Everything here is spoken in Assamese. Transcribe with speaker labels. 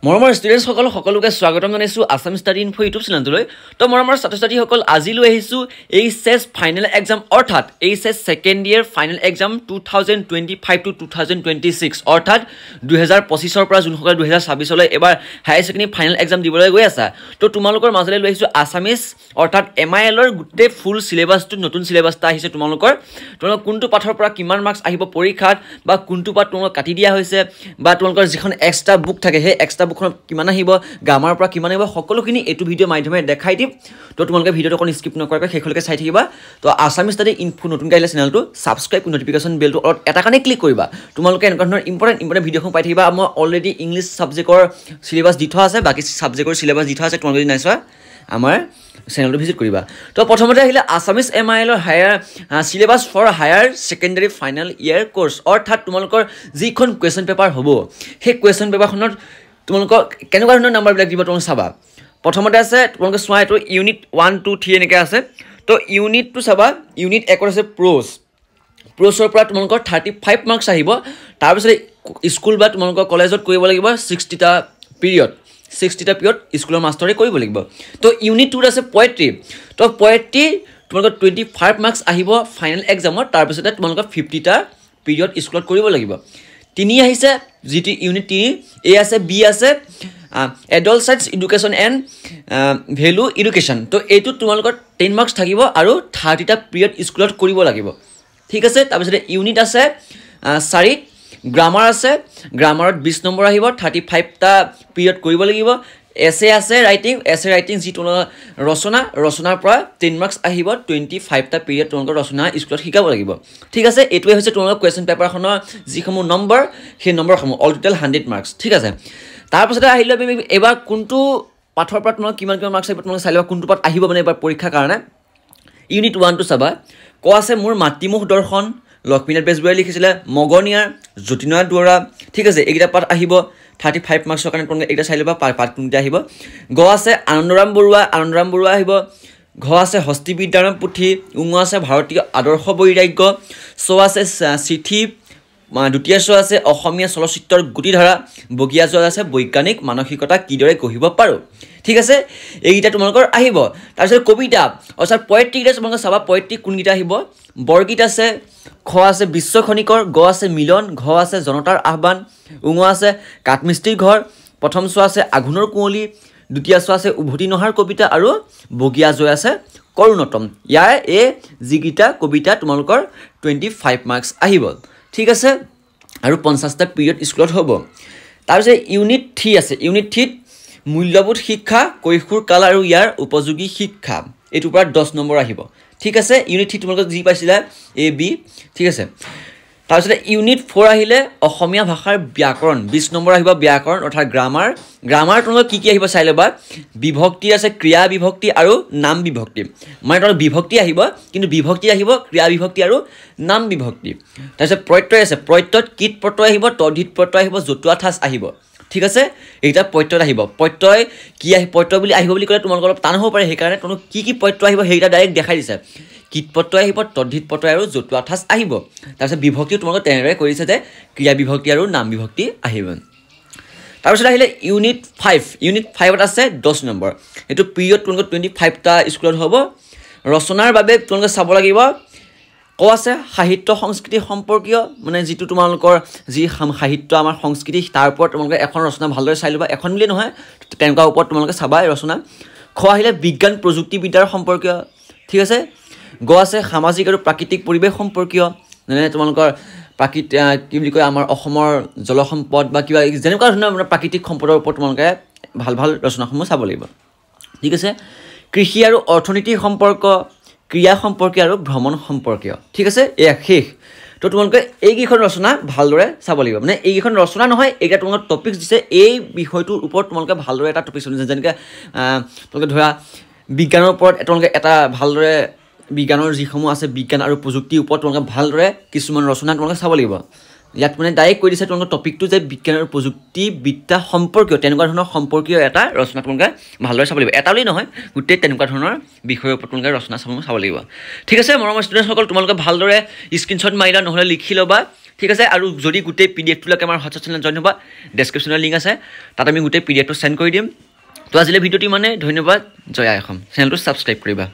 Speaker 1: মৰমৰ ষ্টুডেণ্টছ সকলোকে স্বাগতম জনাইছোঁ আছাম ষ্টাডি ইনফো ইউটিউব চেনেলটোলৈ। তো মৰমৰ ছাত্ৰ ছাত্ৰীসকল আজি লৈ আহিছোঁ এইচএছ ফাইনেল এক্সাম অৰ্থাৎ HS second year final exam 2025 to 2026 অৰ্থাৎ 2025ৰ পৰা যোনসকলে 2026লৈ এবাৰ হায়াৰ ছেকেণ্ডেৰী ফাইনেল এক্সাম দিবলৈ গৈ আছা। তো তোমালোকৰ মাজলৈ লৈ আহিছোঁ আছামিজ অৰ্থাৎ MILৰ গোটেই ফুল চিলেবাছটো নতুন চিলেবাছ এটা আহিছে। তোমালোকৰ কোনটো পাঠৰ পৰা কিমান মাৰ্কছ আহিব পৰীক্ষাত বা কোনটো পাঠ তোমালোকক কাটি দিয়া হৈছে বা তোমালোকৰ যিখন এক্সট্ৰা বুক থাকে সেই এক্সট্ৰা বুকখন কিমান আহিব গ্ৰামাৰৰ পৰা কিমান আহিব সকলোখিনি এইটো ভিডিঅ' মাধ্যমেৰে দেখাই দিম। তো তোমালোকে ভিডিঅ'টো অকণ স্কিপ নকৰাকৈ শেষলৈকে চাই থাকিবা। তো আছাম ষ্টাডি ইনফো নতুনকৈ আহিলে চেনেলটো ছাবস্ক্ৰাইব নটিফিকেশ্যন বেলটো অলপ এটা কাৰণে ক্লিক কৰিবা। তোমালোকে এনেকুৱা ধৰণৰ ইম্পৰ্টেণ্ট ভিডিঅ'খন পাই থাকিবা। মই অলৰেডি ইংলিছ ছাবজেক্টৰ চিলেবাছ দি থোৱা আছে, বাকী ছাবজেক্টৰ চিলেবাছ দি থোৱা আছে। তোমালোকে যদি নাই চোৱা আমাৰ চেনেলটো ভিজিট কৰিবা। তো প্ৰথমতে আহিলে আছামিজ MILৰ syllabus for higher secondary final year course অৰ্থাৎ তোমালোকৰ যিখন কুৱেশ্যন পেপাৰ হ'ব সেই কুৱেশ্যন পেপাৰখনত তোমালোকক কেনেকুৱা ধৰণৰ নাম্বাৰবিলাক দিব তোমালোকে চাবা। প্ৰথমতে আছে তোমালোকে চোৱা এইটো ইউনিট 1, 2, 3 এনেকৈ আছে। তো ইউনিটটো চাবা, ইউনিট 1ত আছে প্ৰ'জৰ পৰা তোমালোকৰ 35 মাৰ্কছ আহিব। তাৰপিছত স্কুল বা তোমালোকৰ কলেজত কৰিব লাগিব 60টা পিৰিয়ড স্কুলৰ মাষ্টৰে কৰিব লাগিব। তো ইউনিট 2ত আছে পয়েট্ৰি। তো পয়েট্ৰি তোমালোকৰ 25 মাৰ্কছ আহিব ফাইনেল এক্সামত। তাৰপিছতে তোমালোকৰ 50টা পিৰিয়ড স্কুলত কৰিব লাগিব। 3 আহিছে যিটো ইউনিট 3 এ আছে বি আছে adult science education and value education. তো এইটোত তোমালোকৰ 10 মাৰ্কছ থাকিব আৰু 30টা পিৰিয়ড স্কুলত কৰিব লাগিব। ঠিক আছে। তাৰপিছতে ইউনিট আছে 4 গ্ৰামাৰ আছে। গ্ৰামাৰত 20 নম্বৰ আহিব, 35টা পিৰিয়ড কৰিব লাগিব। এছে আছে ৰাইটিং যিটো ৰচনাৰ পৰা 10 মাৰ্কছ আহিব, 25টা পিৰিয়ড তোমালোকৰ ৰচনা স্কুলত শিকাব লাগিব। ঠিক আছে। এইটোৱে হৈছে তোমালোকৰ কুৱেশ্যন পেপাৰখনৰ যিসমূহ নম্বৰ সেই নম্বৰসমূহ অল টোটেল 100 মাৰ্কছ। ঠিক আছে। তাৰপিছতে আহিলে আমি এইবাৰ কোনটো পাঠৰ পৰা তোমালোক কিমান মাৰ্কছ আহিব তোমালোকে চাই ল'বা, কোনটো পাঠ আহিব মানে এইবাৰ পৰীক্ষাৰ কাৰণে। ইউনিট 1টো চাবা, আছে মোৰ মাতৃমুখ দৰ্শন, লক্ষ্মীনাথ বেজবৰুৱাই লিখিছিলে, মগনিয়াৰ, জ্যোতিনাথ দুৱৰা। ঠিক আছে। এইকেইটা পাঠ আহিব 35 মাৰ্কছৰ কাৰণে তোমালোকে এইকেইটা চাই ল'বা পাঠ কোনটা আহিব। আছে আনন্দৰাম বৰুৱা আহিব। আছে হস্তি বিদ্যাৰাম পুথি। আছে ভাৰতীয় আদৰ্শ বৈৰাগ্য। আছে চিঠি। দ্বিতীয় আছে অসমীয়া চলচ্চিত্ৰৰ গতিধাৰা। বগীয়া আছে বৈজ্ঞানিক মানসিকতা কিদৰে গঢ়িব পাৰোঁ। ঠিক আছে। এইকেইটা তোমালোকৰ আহিব। তাৰপিছত কবিতা অৰ্থাৎ পয়েট্ৰিকেইটা তোমালোকে চাবা পয়েট্ৰি কোনকেইটা আহিব। বৰগীত আছে, আছে বিশ্ব খনিকৰ, আছে মিলন, আছে জনতাৰ আহ্বান, আছে কাঠমিস্ত্ৰীৰ ঘৰ, প্ৰথম আছে আঘোণৰ কুঁৱলী, দ্বিতীয় আছে উভতি নহাৰ কবিতা আৰু বগীয়া জয় আছে কৰুণতম। ইয়াৰ এই যিকেইটা কবিতা তোমালোকৰ 25 মাৰ্কছ আহিব। ঠিক আছে। আৰু 50টা পিৰিয়ড স্কুলত হ'ব। তাৰপিছত ইউনিট 3 আছে। ইউনিট 3ত মূল্যবোধ শিক্ষা, কৈশোৰ কাল আৰু ইয়াৰ উপযোগী শিক্ষা, এইটোৰ পৰা 10 নম্বৰ আহিব। ঠিক আছে। ইউনিট 3 তোমালোকে যি পাইছিলা AB। ঠিক আছে। তাৰপিছতে ইউনিট 4 আহিলে অসমীয়া ভাষাৰ ব্যাকৰণ, 20 নম্বৰ আহিব ব্যাকৰণ অৰ্থাৎ গ্ৰামাৰ তোমালোকৰ কি আহিব চাই ল'বা। বিভক্তি আছে, ক্ৰিয়া বিভক্তি আৰু নাম বিভক্তি। মানে তোমালোকৰ বিভক্তি আহিব, কিন্তু বিভক্তি আহিব ক্ৰিয়া বিভক্তি আৰু নাম বিভক্তি। তাৰপিছত প্ৰত্যয় আছে, প্ৰত্যয়ত কীট প্ৰত্যয় আহিব, তদ্ধিত প্ৰত্যয় আহিব, জতুৱা ঠাঁচ আহিব। ঠিক আছে। এইকেইটা প্ৰত্যয়ত আহিব। প্ৰত্যয় প্ৰত্যয় বুলি আহিব বুলি ক'লে তোমালোকৰ অলপ টান হ'ব পাৰে, সেইকাৰণে তোমালোক কি প্ৰত্যয় আহিব সেইকেইটা ডাইৰেক্ট দেখাই দিছে। কীট প্ৰত্যয় আহিব, তদ্ধিত প্ৰত্যয় আৰু জতুৱা ঠাঁচ আহিব। তাৰপিছত বিভক্তিও তোমালোকে তেনেদৰে কৰিছে যে ক্ৰিয়া বিভক্তি আৰু নাম বিভক্তি আহিব। তাৰপিছত আহিলে ইউনিট 5। ইউনিট 5ত আছে 10 নম্বৰ। এইটো পিৰিয়ড তোমালোকৰ 25টা স্কুলত হ'ব। ৰচনাৰ বাবে তোমালোকে চাব লাগিব। আছে সাহিত্য সংস্কৃতি সম্পৰ্কীয়, মানে যিটো তোমালোকৰ যি সাহিত্য আমাৰ সংস্কৃতি তাৰ ওপৰত তোমালোকে এখন ৰচনা ভালদৰে চাই ল'বা। এখন বুলিয়ে নহয়, তেনেকুৱা ওপৰত তোমালোকে চাবা ৰচনা। আহিলে বিজ্ঞান প্ৰযুক্তিবিদ্যাৰ সম্পৰ্কীয়। ঠিক আছে। আছে সামাজিক আৰু প্ৰাকৃতিক পৰিৱেশ সম্পৰ্কীয়, যেনে তোমালোকৰ কি বুলি কয় আমাৰ অসমৰ জলসম্পদ বা কিবা যেনেকুৱা ধৰণৰ প্ৰাকৃতিক সম্পদৰ ওপৰত তোমালোকে ভাল ৰচনাসমূহ চাব লাগিব। ঠিক আছে। কৃষি আৰু অৰ্থনীতিৰ সম্পৰ্ক, ক্ৰিয়া সম্পৰ্কীয় আৰু ভ্ৰমণ সম্পৰ্কীয়। ঠিক আছে। এয়া শেষ। তো তোমালোকে এইকেইখন ৰচনা ভালদৰে চাব লাগিব। মানে এইকেইখন ৰচনা নহয়, এইকেইটা তোমালোকৰ টপিক্স দিছে। এই বিষয়টোৰ ওপৰত তোমালোকে ভালদৰে এটা টপিক চলিছে। যেনেকৈ তোমালোকে ধৰা বিজ্ঞানৰ ওপৰত তোমালোকে এটা ভালদৰে বিজ্ঞানৰ যিসমূহ আছে বিজ্ঞান আৰু প্ৰযুক্তিৰ ওপৰত তোমালোকে ভালদৰে কিছুমান ৰচনা তোমালোকে চাব লাগিব। ইয়াত মানে ডাইৰেক্ট কৈ দিছে তোমালোকৰ টপিকটো যে বিজ্ঞান আৰু প্ৰযুক্তিবিদ্যা সম্পৰ্কীয়, তেনেকুৱা ধৰণৰ সম্পৰ্কীয় এটা ৰচনা তোমালোকে ভালদৰে চাব লাগিব। এটা বুলি নহয়, গোটেই তেনেকুৱা ধৰণৰ বিষয়ৰ ওপৰত তোমালোকে ৰচনা চাব লাগিব। ঠিক আছে। মৰমৰ ষ্টুডেণ্টসকল তোমালোকে ভালদৰে স্ক্ৰীনশ্বট মাৰি লোৱা, নহ'লে লিখি ল'বা। ঠিক আছে আৰু যদি গোটেই পিডিএফটোলৈকে আমাৰ হোৱাটছআপ চেনেল জইন হ'বা ডেছক্ৰিপশ্যনৰ লিংক আছে তাত আমি গোটেই পিডিএফটো চেণ্ড কৰি দিম তো আজিলৈ ভিডিঅ'টো মানে ধন্যবাদ জয় আই অসম চেনেলটো ছাবস্ক্ৰাইব কৰিবা